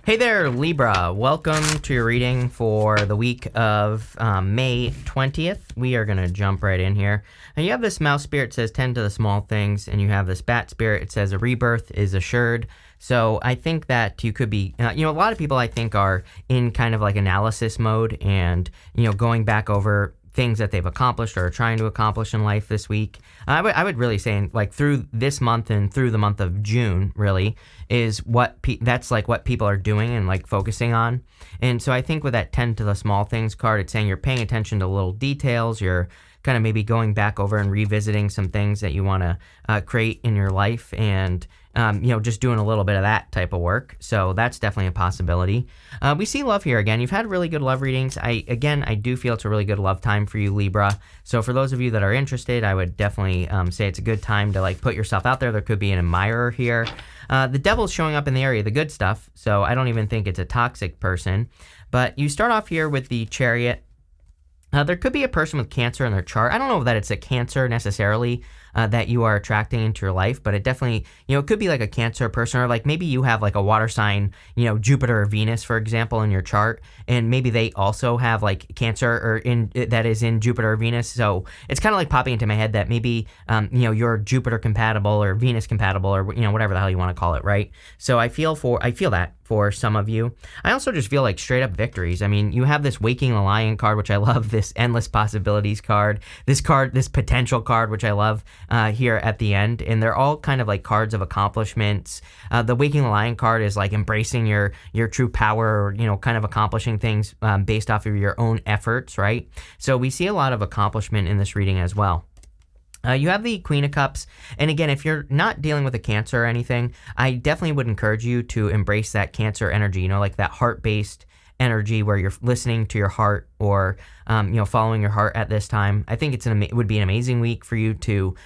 Hey there, Libra. Welcome to your reading for the week of May 20th. We are going to jump right in here. And you have this mouse spirit that says tend to the small things, and you have this bat spirit. It says a rebirth is assured. So I think that you could be, a lot of people I think are in kind of like analysis mode and, going back over things that they've accomplished or are trying to accomplish in life this week. I would really say, like, through this month and through the month of June, really, is that's like what people are doing and like focusing on. And so I think with that tend to the small things card, it's saying you're paying attention to little details. You're kind of maybe going back over and revisiting some things that you want to create in your life, and just doing a little bit of that type of work. So that's definitely a possibility. We see love here again. You've had really good love readings. I do feel it's a really good love time for you, Libra. So for those of you that are interested, I would definitely say it's a good time to like put yourself out there. There could be an admirer here. The devil's showing up in the area, the good stuff. So I don't even think it's a toxic person. But you start off here with the Chariot. There could be a person with Cancer in their chart. I don't know that it's a Cancer necessarily that you are attracting into your life, but it definitely, it could be like a Cancer person, or like maybe you have like a water sign, Jupiter or Venus, for example, in your chart, and maybe they also have like Cancer that is in Jupiter or Venus. So it's kind of like popping into my head that maybe, you're Jupiter compatible or Venus compatible, or, whatever the hell you want to call it, right? So I feel that for some of you. I also just feel like straight up victories. I mean, you have this Waking the Lion card, which I love, this Endless Possibilities card, this potential card, which I love here at the end. And they're all kind of like cards of accomplishments. The Waking the Lion card is like embracing your true power, or, kind of accomplishing things based off of your own efforts, right? So we see a lot of accomplishment in this reading as well. You have the Queen of Cups, and again, if you're not dealing with a Cancer or anything, I definitely would encourage you to embrace that Cancer energy, like that heart-based energy where you're listening to your heart, or following your heart at this time. I think it would be an amazing week for you to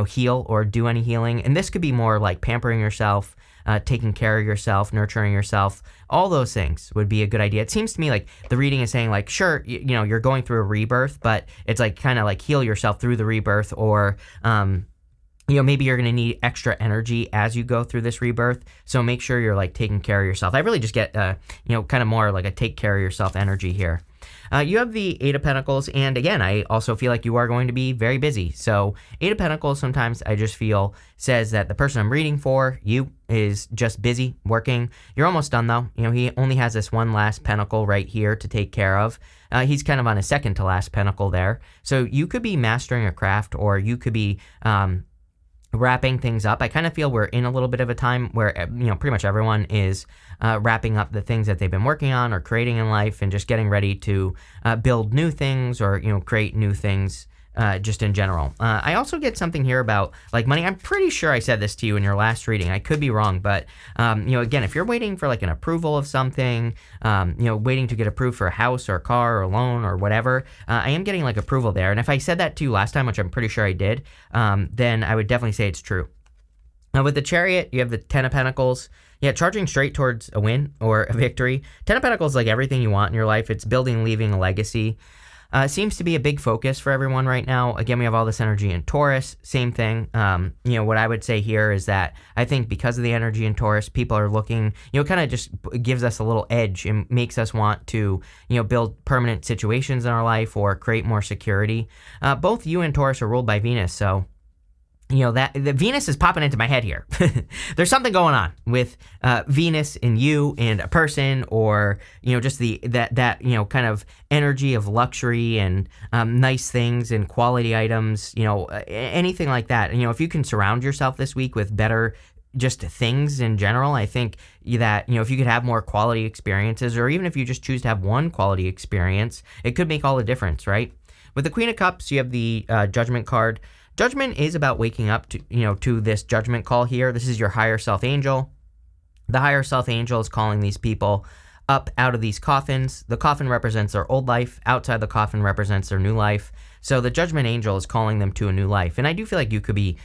heal or do any healing, and this could be more like pampering yourself, taking care of yourself, nurturing yourself. All those things would be a good idea. It seems to me like the reading is saying, like, sure, you're going through a rebirth, but it's like kind of like heal yourself through the rebirth, or maybe you're going to need extra energy as you go through this rebirth. So make sure you're like taking care of yourself. I really just get kind of more like a take care of yourself energy here. You have the Eight of Pentacles, and again, I also feel like you are going to be very busy. So Eight of Pentacles, sometimes I just feel says that the person I'm reading for, you, is just busy working. You're almost done though. He only has this one last pentacle right here to take care of. He's kind of on a second to last pentacle there. So you could be mastering a craft, or you could be wrapping things up. I kind of feel we're in a little bit of a time where, pretty much everyone is wrapping up the things that they've been working on or creating in life, and just getting ready to build new things, or, create new things just in general. I also get something here about like money. I'm pretty sure I said this to you in your last reading. I could be wrong, but again, if you're waiting for like an approval of something, waiting to get approved for a house or a car or a loan or whatever, I am getting like approval there. And if I said that to you last time, which I'm pretty sure I did, then I would definitely say it's true. With the Chariot, you have the Ten of Pentacles. Yeah, charging straight towards a win or a victory. Ten of Pentacles is like everything you want in your life. It's building, leaving a legacy. Seems to be a big focus for everyone right now. Again, we have all this energy in Taurus. Same thing. What I would say here is that I think because of the energy in Taurus, people are looking, kind of just gives us a little edge and makes us want to, build permanent situations in our life or create more security. Both you and Taurus are ruled by Venus, so that the Venus is popping into my head here. There's something going on with Venus and you and a person, or just that kind of energy of luxury and nice things and quality items, anything like that. If you can surround yourself this week with better just things in general, I think that if you could have more quality experiences, or even if you just choose to have one quality experience, it could make all the difference, right? With the Queen of Cups, you have the Judgment card. Judgment is about waking up to this judgment call here. This is your higher self angel. The higher self angel is calling these people up out of these coffins. The coffin represents their old life. Outside the coffin represents their new life. So the judgment angel is calling them to a new life. And I do feel like you could be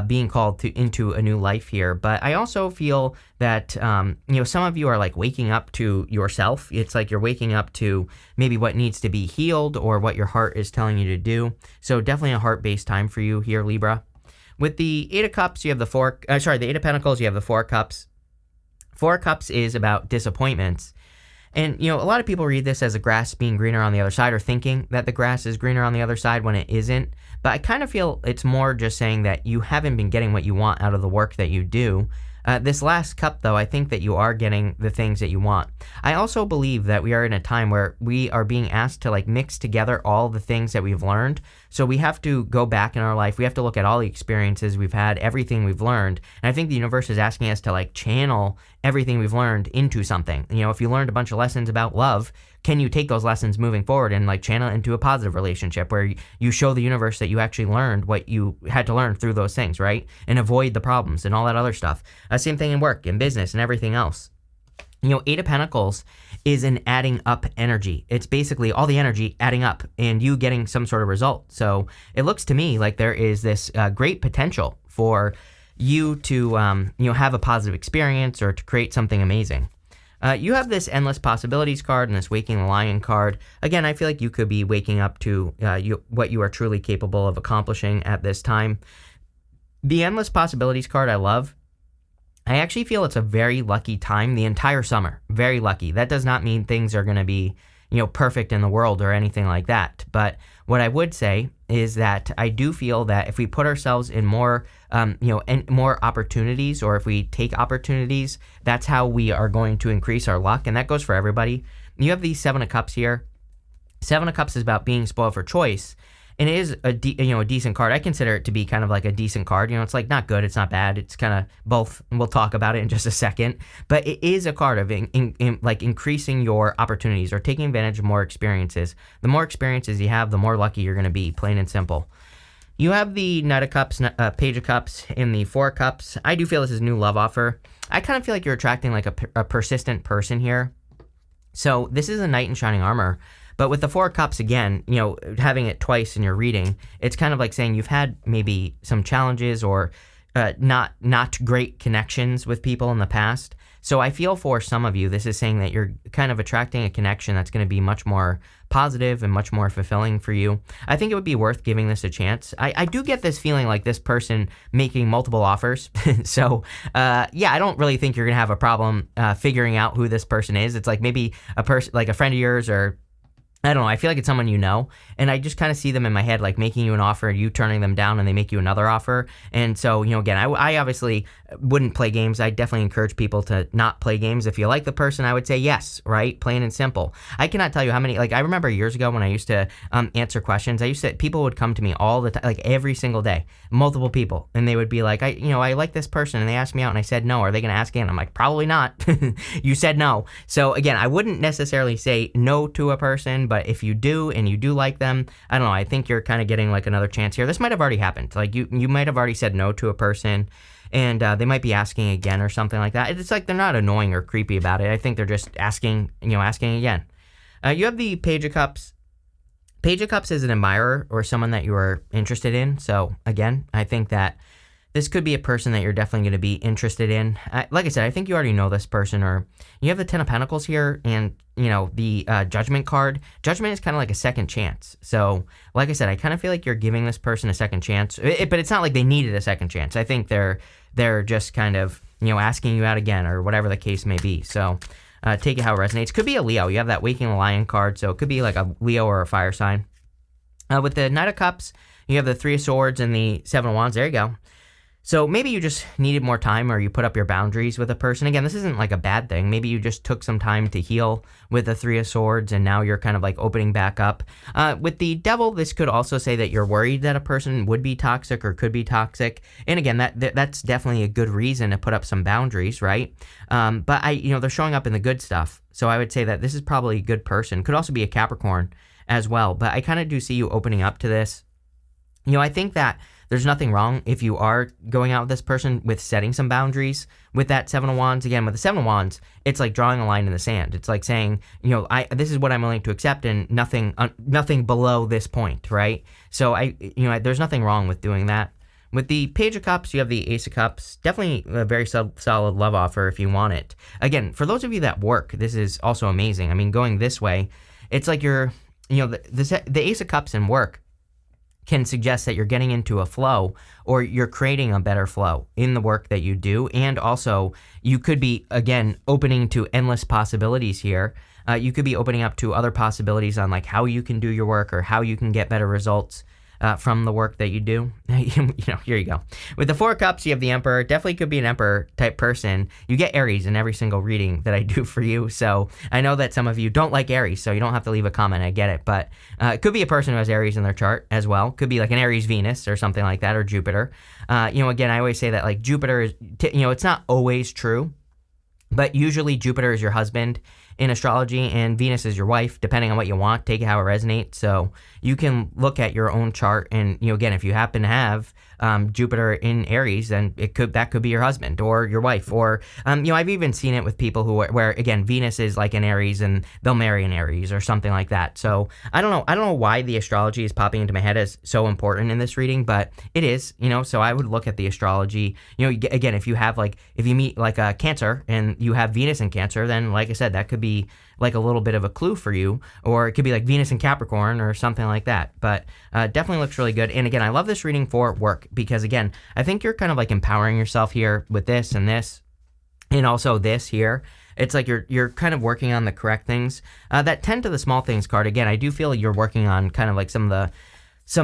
being called into a new life here. But I also feel that, some of you are like waking up to yourself. It's like you're waking up to maybe what needs to be healed, or what your heart is telling you to do. So definitely a heart-based time for you here, Libra. With the Eight of Cups, you have the Eight of Pentacles, you have the Four of Cups. Four of Cups is about disappointments. And, a lot of people read this as the grass being greener on the other side, or thinking that the grass is greener on the other side when it isn't. But I kind of feel it's more just saying that you haven't been getting what you want out of the work that you do. This last cup, though, I think that you are getting the things that you want. I also believe that we are in a time where we are being asked to mix together all the things that we've learned. So we have to go back in our life. We have to look at all the experiences we've had, everything we've learned. And I think the universe is asking us to channel everything we've learned into something. If you learned a bunch of lessons about love, can you take those lessons moving forward and channel it into a positive relationship where you show the universe that you actually learned what you had to learn through those things, right? And avoid the problems and all that other stuff. Same thing in work and business and everything else. Eight of Pentacles is an adding up energy. It's basically all the energy adding up and you getting some sort of result. So it looks to me like there is this great potential for you to have a positive experience or to create something amazing. You have this Endless Possibilities card and this Waking the Lion card. Again, I feel like you could be waking up to what you are truly capable of accomplishing at this time. The Endless Possibilities card I love. I actually feel it's a very lucky time the entire summer. Very lucky. That does not mean things are going to be perfect in the world or anything like that. But what I would say is that I do feel that if we put ourselves in more, more opportunities, or if we take opportunities, that's how we are going to increase our luck. And that goes for everybody. You have the Seven of Cups here. Seven of Cups is about being spoiled for choice. And it is a decent card. I consider it to be kind of like a decent card. It's not good, it's not bad. It's kind of both. And we'll talk about it in just a second. But it is a card of increasing your opportunities or taking advantage of more experiences. The more experiences you have, the more lucky you're going to be, plain and simple. You have the Knight of Cups, Page of Cups, and the Four of Cups. I do feel this is a new love offer. I kind of feel like you're attracting a persistent person here. So this is a Knight in Shining Armor. But with the Four of Cups, again, having it twice in your reading, it's kind of like saying you've had maybe some challenges or not great connections with people in the past. So I feel for some of you, this is saying that you're kind of attracting a connection that's going to be much more positive and much more fulfilling for you. I think it would be worth giving this a chance. I do get this feeling like this person making multiple offers. So, I don't really think you're going to have a problem figuring out who this person is. It's like maybe a person, like a friend of yours, or I don't know. I feel like it's someone and I just kind of see them in my head, making you an offer, you turning them down, and they make you another offer. And so, again, I obviously wouldn't play games. I definitely encourage people to not play games. If you like the person, I would say yes, right? Plain and simple. I cannot tell you how many, I remember years ago when I used to answer questions, people would come to me all the time, every single day, multiple people, and they would be like, I like this person, and they asked me out, and I said no. Are they going to ask again? I'm like, probably not. You said no. So again, I wouldn't necessarily say no to a person, but if you do and you do like them, I don't know, I think you're kind of getting another chance here. This might have already happened. You might have already said no to a person, and they might be asking again or something like that. It's they're not annoying or creepy about it. I think they're just asking again. You have the Page of Cups. Page of Cups is an admirer or someone that you are interested in. So again, I think that this could be a person that you're definitely going to be interested in. Like I said, I think you already know this person, or you have the Ten of Pentacles here and, the Judgment card. Judgment is kind of like a second chance. So, like I said, I kind of feel like you're giving this person a second chance, but it's not like they needed a second chance. I think they're just kind of, asking you out again or whatever the case may be. So, take it how it resonates. Could be a Leo. You have that Waking the Lion card, so it could be like a Leo or a fire sign. With the Knight of Cups, you have the Three of Swords and the Seven of Wands. There you go. So maybe you just needed more time, or you put up your boundaries with a person. Again, this isn't a bad thing. Maybe you just took some time to heal with the Three of Swords, and now you're kind of opening back up. With the Devil, this could also say that you're worried that a person would be toxic or could be toxic. And again, that's definitely a good reason to put up some boundaries, right? But they're showing up in the good stuff. So I would say that this is probably a good person. Could also be a Capricorn as well. But I kind of do see you opening up to this. I think that there's nothing wrong if you are going out with this person with setting some boundaries with that Seven of Wands. Again, with the Seven of Wands, it's like drawing a line in the sand. It's like saying, this is what I'm willing to accept, and nothing below this point, right? So there's nothing wrong with doing that. With the Page of Cups, you have the Ace of Cups. Definitely a very solid love offer if you want it. Again, for those of you that work, this is also amazing. I mean, going this way, it's like you're, the Ace of Cups in work. can suggest that you're getting into a flow or you're creating a better flow in the work that you do. And also, you could be, again, opening to endless possibilities here. You could be opening up to other possibilities on like how you can do your work or how you can get better results from the work that you do. Here you go. With the Four of Cups, you have the Emperor. Definitely could be an Emperor type person. You get Aries in every single reading that I do for you. So I know that some of you don't like Aries, so you don't have to leave a comment. I get it. But it could be a person who has Aries in their chart as well. Could be like an Aries Venus or something like that, or Jupiter. Again, I always say that like Jupiter is, it's not always true, but usually Jupiter is your husband in astrology and Venus is your wife, depending on what you want. Take it how it resonates. So you can look at your own chart and, again, if you happen to have Jupiter in Aries, then that could be your husband or your wife. Or, I've even seen it with people where again, Venus is like an Aries and they'll marry an Aries or something like that. So I don't know why the astrology is popping into my head as so important in this reading, but it is, so I would look at the astrology, again, if you meet like a Cancer and you have Venus in Cancer, then like I said, that could be like a little bit of a clue for you, or it could be like Venus in Capricorn or something like that. But definitely looks really good. And again, I love this reading for work because again, I think you're kind of like empowering yourself here with this and this, and also this here. It's like you're kind of working on the correct things. That 10 to the small things card, again, I do feel like you're working on kind of like some of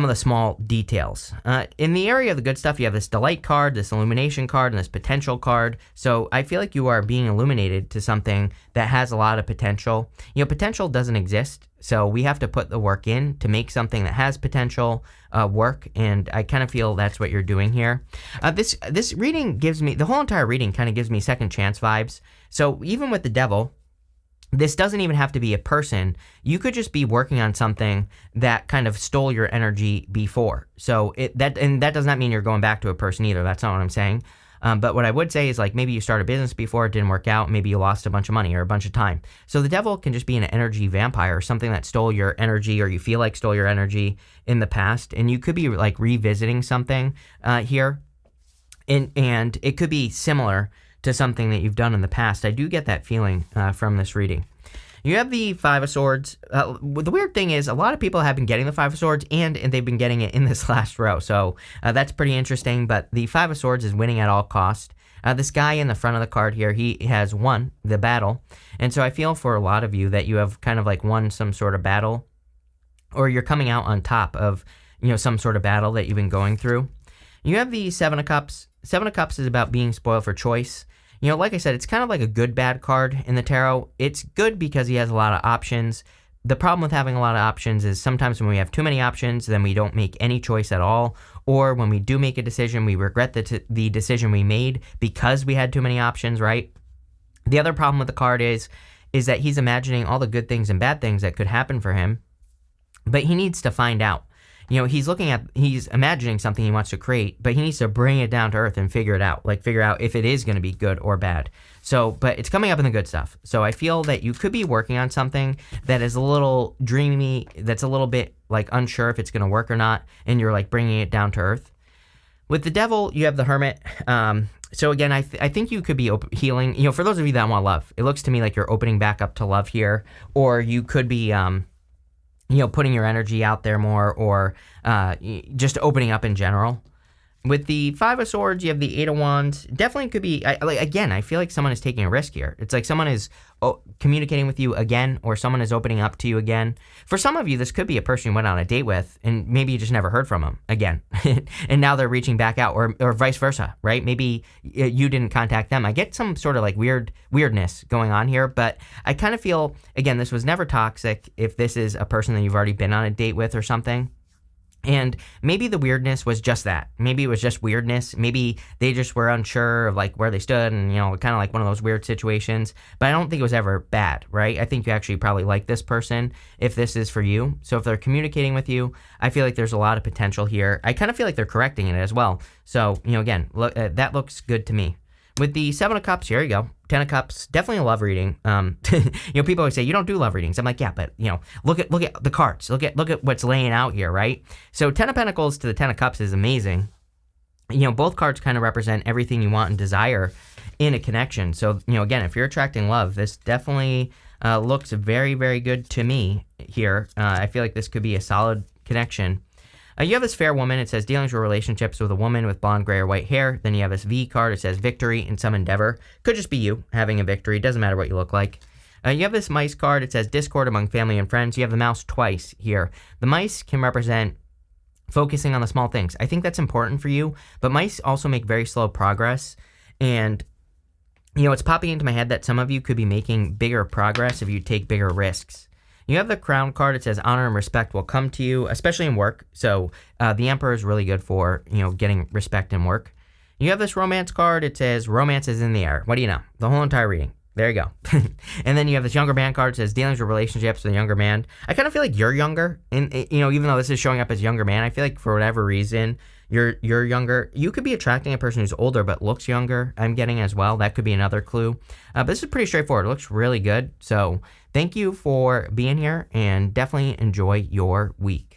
the small details. In the area of the good stuff, you have this delight card, this illumination card, and this potential card. So I feel like you are being illuminated to something that has a lot of potential. Potential doesn't exist, so we have to put the work in to make something that has potential work, and I kind of feel that's what you're doing here. This reading gives me, the whole entire reading kind of gives me second chance vibes. So even with the Devil, this doesn't even have to be a person. You could just be working on something that kind of stole your energy before. So that does not mean you're going back to a person either. That's not what I'm saying. But what I would say is like maybe you started a business before, it didn't work out. Maybe you lost a bunch of money or a bunch of time. So the Devil can just be an energy vampire, or something that stole your energy, or you feel like stole your energy in the past. And you could be like revisiting something here. And it could be similar to something that you've done in the past. I do get that feeling from this reading. You have the Five of Swords. The weird thing is a lot of people have been getting the Five of Swords and they've been getting it in this last row. So that's pretty interesting. But the Five of Swords is winning at all cost. This guy in the front of the card here, he has won the battle. And so I feel for a lot of you that you have kind of like won some sort of battle, or you're coming out on top of, some sort of battle that you've been going through. You have the Seven of Cups. Seven of Cups is about being spoiled for choice. Like I said, it's kind of like a good bad card in the tarot. It's good because he has a lot of options. The problem with having a lot of options is sometimes when we have too many options, then we don't make any choice at all. Or when we do make a decision, we regret the decision we made because we had too many options, right? The other problem with the card is that he's imagining all the good things and bad things that could happen for him, but he needs to find out. He's imagining something he wants to create, but he needs to bring it down to earth and figure out if it is going to be good or bad. So, but it's coming up in the good stuff. So I feel that you could be working on something that is a little dreamy, that's a little bit like unsure if it's going to work or not, and you're like bringing it down to earth. With the Devil, you have the Hermit. So again, I think you could be healing, for those of you that want love, it looks to me like you're opening back up to love here, or you could be, putting your energy out there more, or just opening up in general. With the Five of Swords, you have the Eight of Wands. Definitely could be, I feel like someone is taking a risk here. It's like someone is communicating with you again, or someone is opening up to you again. For some of you, this could be a person you went on a date with, and maybe you just never heard from them again. And now they're reaching back out, or vice versa, right? Maybe you didn't contact them. I get some sort of like weirdness going on here, but I kind of feel, again, this was never toxic if this is a person that you've already been on a date with or something. And maybe the weirdness was just that. Maybe it was just weirdness. Maybe they just were unsure of like where they stood, and kind of like one of those weird situations. But I don't think it was ever bad, right? I think you actually probably like this person if this is for you. So if they're communicating with you, I feel like there's a lot of potential here. I kind of feel like they're correcting it as well. So, again, look, that looks good to me. With the Seven of Cups, here you go. Ten of Cups, definitely a love reading. People always say you don't do love readings. I'm like, yeah, but look at the cards. Look at what's laying out here, right? So Ten of Pentacles to the Ten of Cups is amazing. Both cards kind of represent everything you want and desire in a connection. So again, if you're attracting love, this definitely looks very, very good to me here. I feel like this could be a solid connection. You have this fair woman. It says dealings with relationships with a woman with blonde, gray, or white hair. Then you have this V card. It says victory in some endeavor. Could just be you having a victory. Doesn't matter what you look like. You have this mice card. It says discord among family and friends. You have the mouse twice here. The mice can represent focusing on the small things. I think that's important for you, but mice also make very slow progress. And, it's popping into my head that some of you could be making bigger progress if you take bigger risks. You have the crown card. It says honor and respect will come to you, especially in work. So the emperor is really good for, getting respect in work. You have this romance card. It says romance is in the air. What do you know? The whole entire reading. There you go. And then you have this younger man card. It says dealings with relationships with a younger man. I kind of feel like you're younger. And, even though this is showing up as younger man, I feel like for whatever reason, you're younger. You could be attracting a person who's older but looks younger, I'm getting as well. That could be another clue. But this is pretty straightforward. It looks really good. So thank you for being here and definitely enjoy your week.